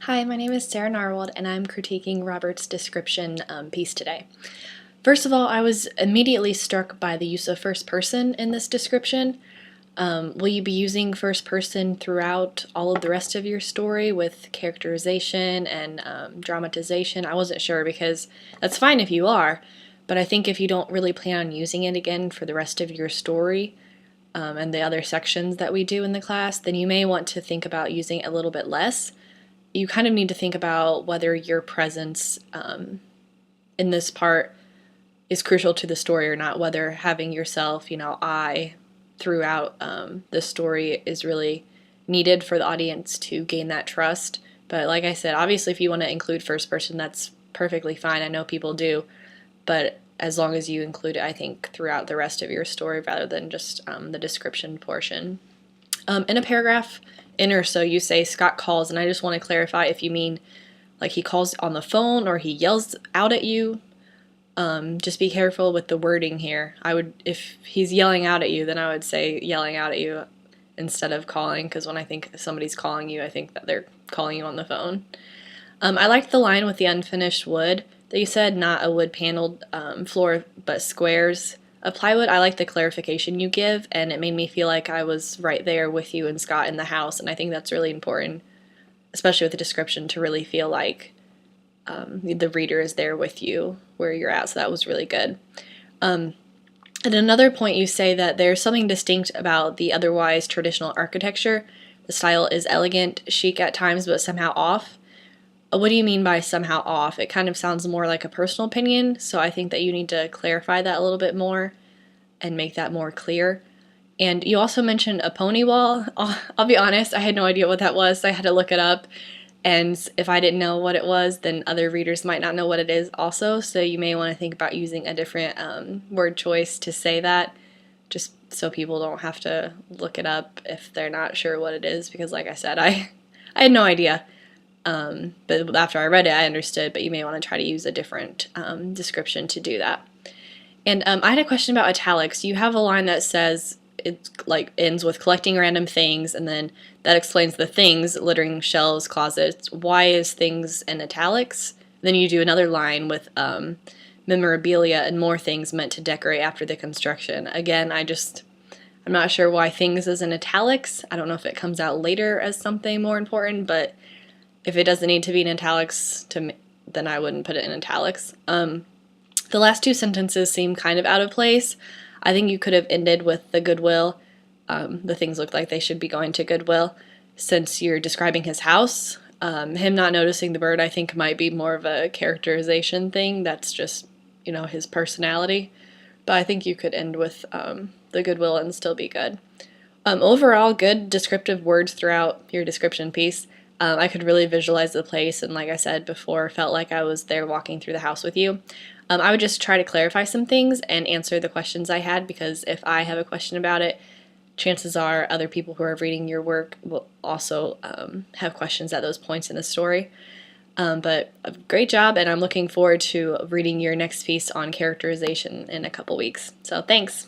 Hi, my name is Sarah Narwold, and I'm critiquing Robert's description piece today. First of all, I was immediately struck by the use of first person in this description. Will you be using first person throughout all of the rest of your story with characterization and dramatization? I wasn't sure because that's fine if you are, but I think if you don't really plan on using it again for the rest of your story, and the other sections that we do in the class, then you may want to think about using it a little bit less. You kind of need to think about whether your presence in this part is crucial to the story or not, whether having yourself, I, throughout the story is really needed for the audience to gain that trust. But like I said, obviously if you want to include first person, that's perfectly fine. I know people do, but as long as you include it, I think, throughout the rest of your story rather than just the description portion. In a paragraph in or so, you say Scott calls, and I just want to clarify if you mean like he calls on the phone or he yells out at you. Just be careful with the wording here. If he's yelling out at you, then I would say yelling out at you instead of calling, because when I think somebody's calling you, I think that they're calling you on the phone. I liked the line with the unfinished wood that you said, not a wood paneled floor, but squares of plywood. I like the clarification you give, and it made me feel like I was right there with you and Scott in the house, and I think that's really important, especially with the description, to really feel like the reader is there with you where you're at, so that was really good. At another point, you say that there's something distinct about the otherwise traditional architecture. The style is elegant, chic at times, but somehow off. What do you mean by somehow off? It kind of sounds more like a personal opinion, so I think that you need to clarify that a little bit more and make that more clear. And you also mentioned a pony wall. I'll be honest, I had no idea what that was, so I had to look it up. And if I didn't know what it was, then other readers might not know what it is also, so you may want to think about using a different word choice to say that, just so people don't have to look it up if they're not sure what it is, because like I said, I had no idea. But after I read it, I understood, but you may want to try to use a different description to do that. And I had a question about italics. You have a line that says it like ends with collecting random things, and then that explains the things, littering shelves, closets. Why is things in italics? Then you do another line with memorabilia and more things meant to decorate after the construction. Again, I'm not sure why things is in italics. I don't know if it comes out later as something more important, but if it doesn't need to be in italics, then I wouldn't put it in italics. The last two sentences seem kind of out of place. I think you could have ended with the Goodwill. The things look like they should be going to Goodwill, since you're describing his house. Him not noticing the bird, I think, might be more of a characterization thing. That's just, his personality. But I think you could end with the Goodwill and still be good. Overall, good descriptive words throughout your description piece. I could really visualize the place, and like I said before, felt like I was there walking through the house with you. I would just try to clarify some things and answer the questions I had, because if I have a question about it, chances are other people who are reading your work will also have questions at those points in the story. But a great job, and I'm looking forward to reading your next piece on characterization in a couple weeks. So thanks.